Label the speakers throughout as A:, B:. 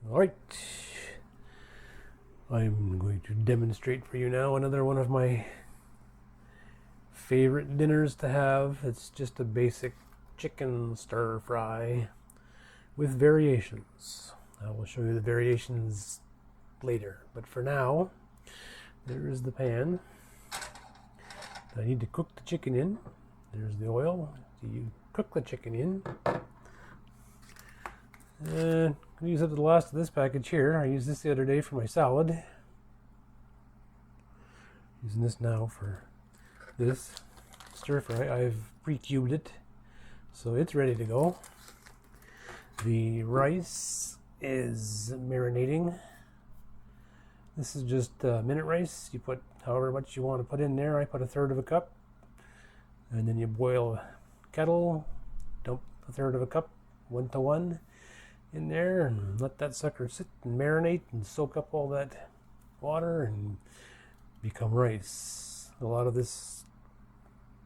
A: Alright, I'm going to demonstrate for you now another one of my favorite dinners to have. It's just a basic chicken stir fry with variations. I will show you the variations later, but for now, there is the pan I need to cook the chicken in. There's the oil. So you cook the chicken in. And I'm going to use up the last of this package here. I used this the other day for my salad. Using this now for this stir fry. I've pre-cubed it, so it's ready to go. The rice is marinating. This is just minute rice. You put however much you want to put in there. I put 1/3 cup, and then you boil a kettle, dump 1/3 cup 1-to-1 in there, and let that sucker sit and marinate and soak up all that water and become rice. A lot of this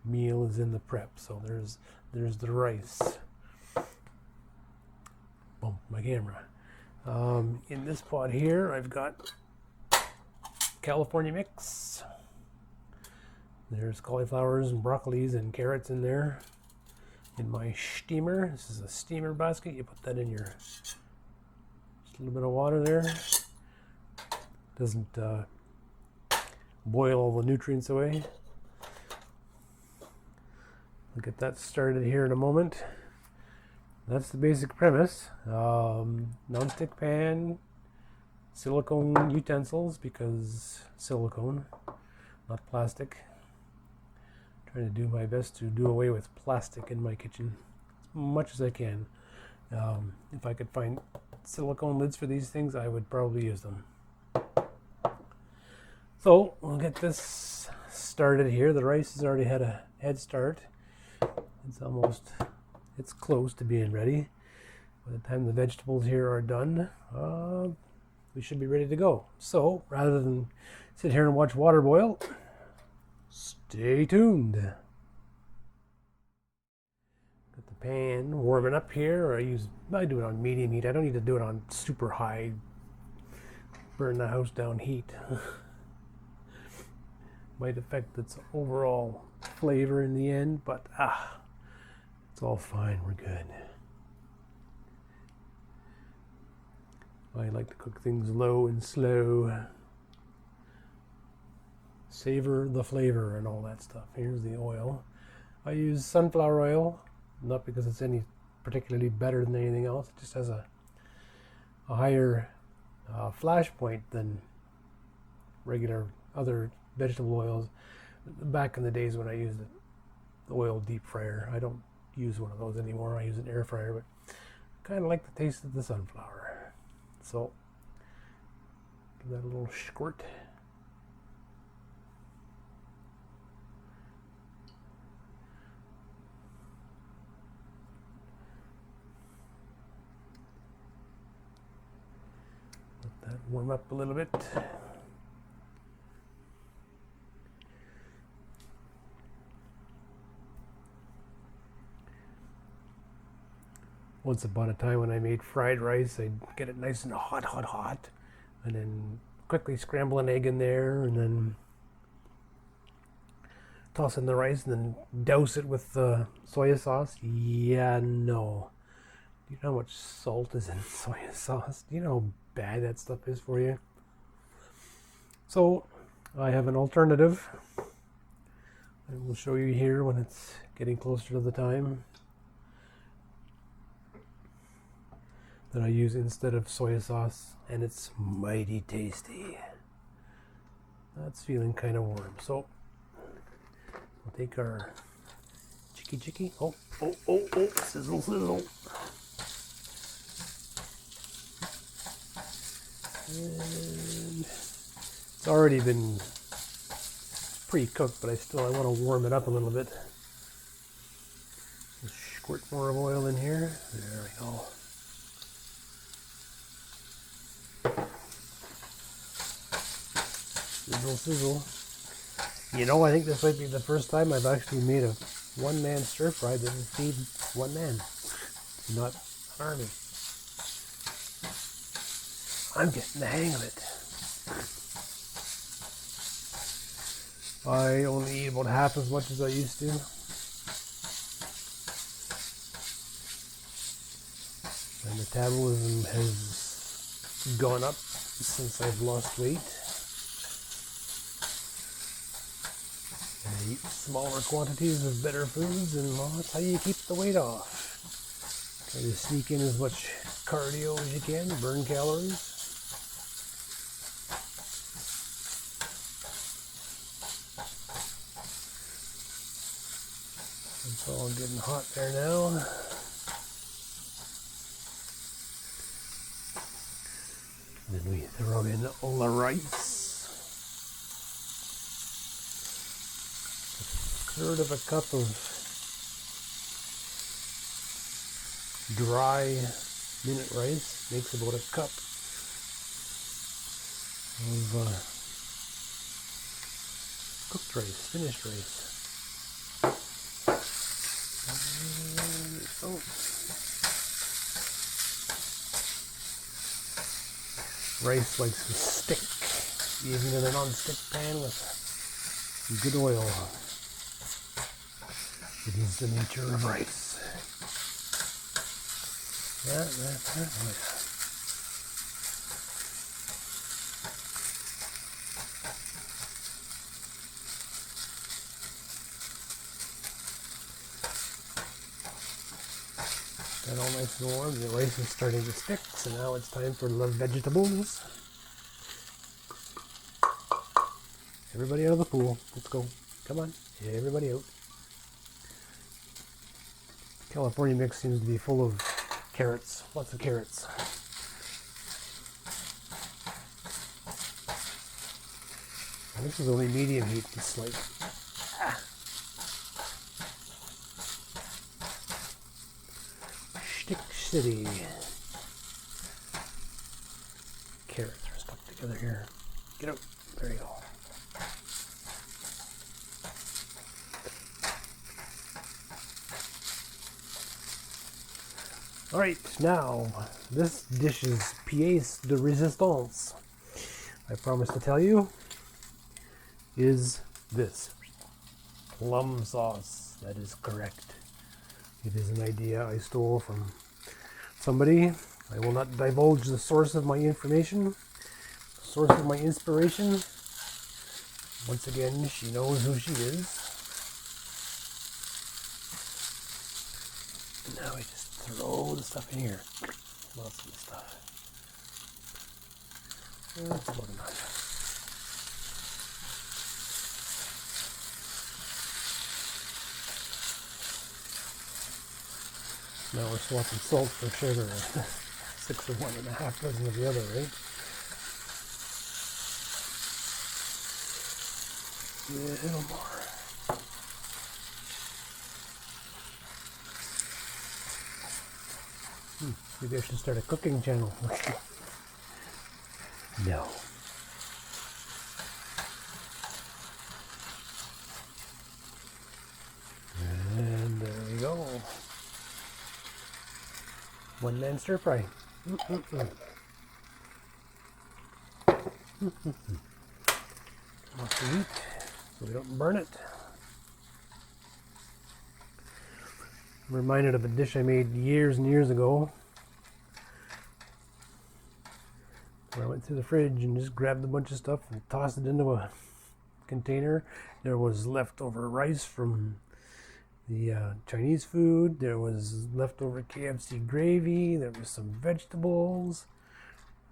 A: meal is in the prep, so there's the rice. Bump my camera. In this pot here, I've got California mix. There's cauliflowers and broccolis and carrots in there. In my steamer, this is a steamer basket. You put that in your, just a little bit of water there. Doesn't boil all the nutrients away. We'll get that started here in a moment. That's the basic premise. Non-stick pan, silicone utensils, because silicone, not plastic. Trying to do my best to do away with plastic in my kitchen as much as I can. If I could find silicone lids for these things, I would probably use them. So we'll get this started here. The rice has already had a head start. It's close to being ready. By the time the vegetables here are done, we should be ready to go. So rather than sit here and watch water boil, stay tuned. Got the pan warming up here. I do it on medium heat. I don't need to do it on super high, burn the house down heat. Might affect its overall flavor in the end, but it's all fine. We're good. I like to cook things low and slow. Savor the flavor and all that stuff. Here's the oil. I use sunflower oil, not because it's any particularly better than anything else. It just has a higher flash point than regular other vegetable oils. Back in the days when I used the oil deep fryer, I don't use one of those anymore. I use an air fryer, but I kind of like the taste of the sunflower. So give that a little squirt. Let that warm up a little bit. Once upon a time when I made fried rice, I'd get it nice and hot, and then quickly scramble an egg in there, and then toss in the rice, and then douse it with soy sauce. Yeah, no. Do you know how much salt is in soy sauce? Do you know how bad that stuff is for you? So I have an alternative. I will show you here when it's getting closer to the time, that I use instead of soy sauce, and it's mighty tasty. That's feeling kind of warm, so we'll take our chicky. Oh, sizzle. And it's already been pre-cooked, but I want to warm it up a little bit. Just squirt more of oil in here. There we go. Sizzle. You know, I think this might be the first time I've actually made a one-man stir fry that will feed one man, not an army. I'm getting the hang of it. I only eat about half as much as I used to. My metabolism has gone up since I've lost weight. And I eat smaller quantities of better foods, and well, that's how you keep the weight off. Try to sneak in as much cardio as you can, burn calories. It's all getting hot there now. Then we throw in all the rice. A third of a cup of dry minute rice makes about a cup of cooked rice, finished rice. Rice likes to stick, even in a non-stick pan with good oil. It is the nature of rice. Yeah. Got all nice and warm. The rice is starting to stick, so now it's time for the vegetables. Everybody out of the pool. Let's go. Come on. Everybody out. California mix seems to be full of carrots. Lots of carrots. And this is only medium heat. It's like... Stick City. Carrots are stuck together here. Get out. There you go. Alright, now, this dish's pièce de résistance, I promise to tell you, is this. Plum sauce. That is correct. It is an idea I stole from somebody. I will not divulge the source of my information, the source of my inspiration. Once again, she knows who she is. And now we just throw the stuff in here. Lots of the stuff. That's about enough. Now we're swapping salt for sugar. 6 of one and a half dozen of the other, right? A little more. Maybe I should start a cooking channel. No. And there we go. One man stir fry. Off the heat so we don't burn it. I'm reminded of a dish I made years and years ago, where I went through the fridge and just grabbed a bunch of stuff and tossed it into a container. There was leftover rice from the Chinese food. There was leftover KFC gravy. There was some vegetables.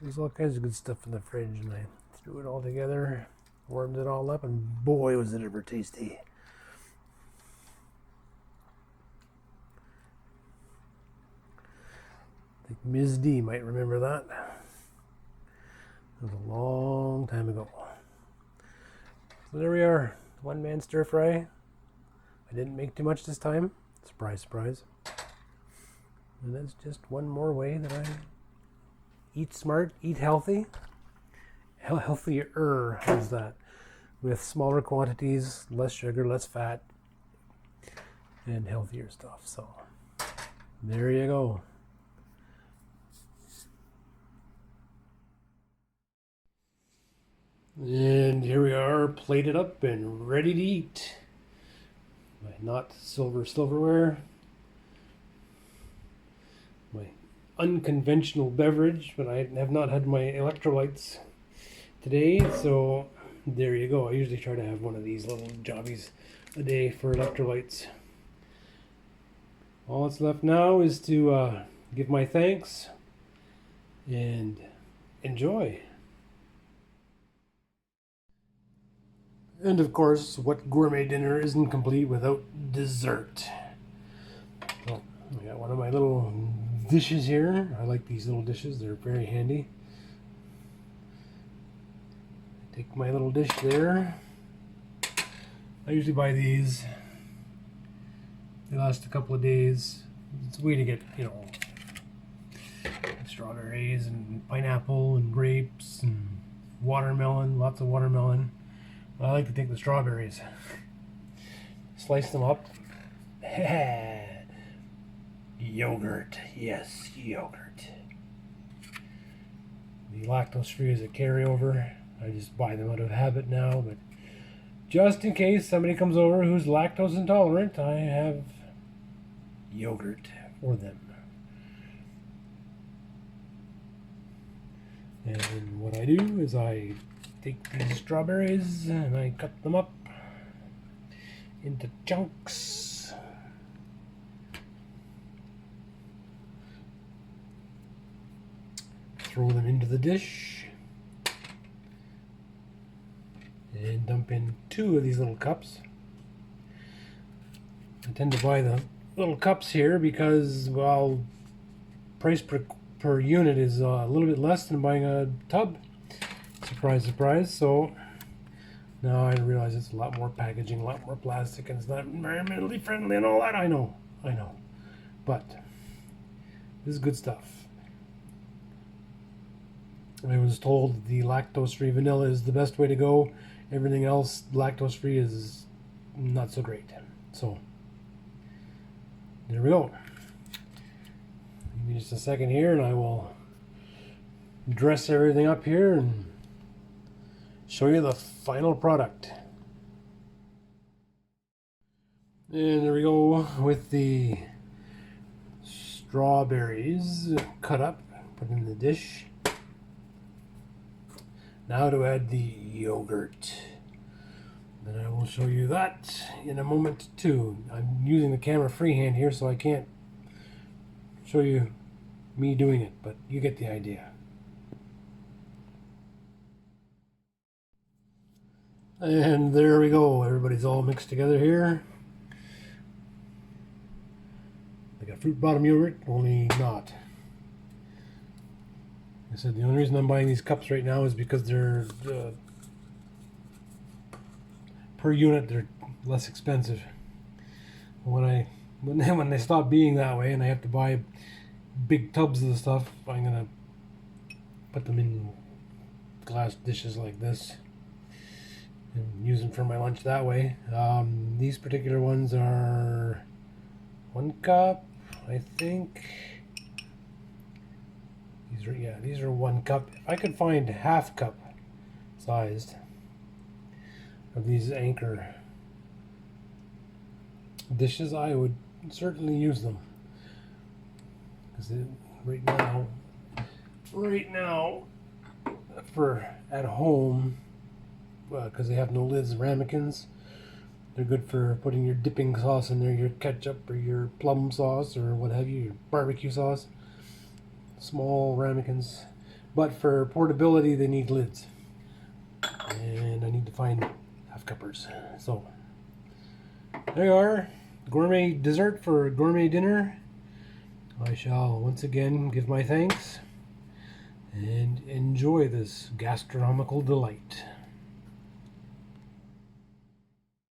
A: There's all kinds of good stuff in the fridge, and I threw it all together, warmed it all up, and boy, was it ever tasty. I think Ms. D might remember that. It was a long time ago. So there we are, one man stir fry. I didn't make too much this time. Surprise, surprise. And that's just one more way that I eat smart, eat healthy. Healthier, how's that? With smaller quantities, less sugar, less fat, and healthier stuff. So there you go. And here we are, plated up and ready to eat. My not silverware. My unconventional beverage, but I have not had my electrolytes today, so there you go. I usually try to have one of these little jobbies a day for electrolytes. All that's left now is to give my thanks and enjoy. And of course, what gourmet dinner isn't complete without dessert? So, I got one of my little dishes here. I like these little dishes, they're very handy. Take my little dish there. I usually buy these. They last a couple of days. It's a way to get, strawberries and pineapple and grapes and watermelon, lots of watermelon. I like to take the strawberries, slice them up. Yogurt, yes, yogurt. The lactose free is a carryover. I just buy them out of habit now, but just in case somebody comes over who's lactose intolerant, I have yogurt for them. And what I do is I take these strawberries and I cut them up into chunks. Throw them into the dish and dump in 2 of these little cups. I tend to buy the little cups here because, well, price per unit is a little bit less than buying a tub. Surprise, surprise. So now I realize it's a lot more packaging, a lot more plastic, and it's not environmentally friendly and all that. I know. But this is good stuff. I was told the lactose-free vanilla is the best way to go. Everything else, lactose-free, is not so great. So there we go. Give me just a second here and I will dress everything up here and show you the final product. And there we go with the strawberries cut up, put in the dish. Now to add the yogurt. Then I will show you that in a moment too. I'm using the camera freehand here, so I can't show you me doing it, but you get the idea. And there we go. Everybody's all mixed together here. Like a fruit bottom yogurt, only not. I said the only reason I'm buying these cups right now is because they're per unit they're less expensive. When they stop being that way and I have to buy big tubs of the stuff, I'm gonna put them in glass dishes like this and use them for my lunch that way. These particular ones are 1 cup, I think. These are 1 cup. If I could find half cup sized of these Anchor dishes, I would certainly use them. Because right now, for at home, because they have no lids, ramekins, they're good for putting your dipping sauce in there, your ketchup or your plum sauce or what have you, your barbecue sauce. Small ramekins, but for portability they need lids, and I need to find half cuppers. So there you are, gourmet dessert for gourmet dinner. I shall once again give my thanks and enjoy this gastronomical delight.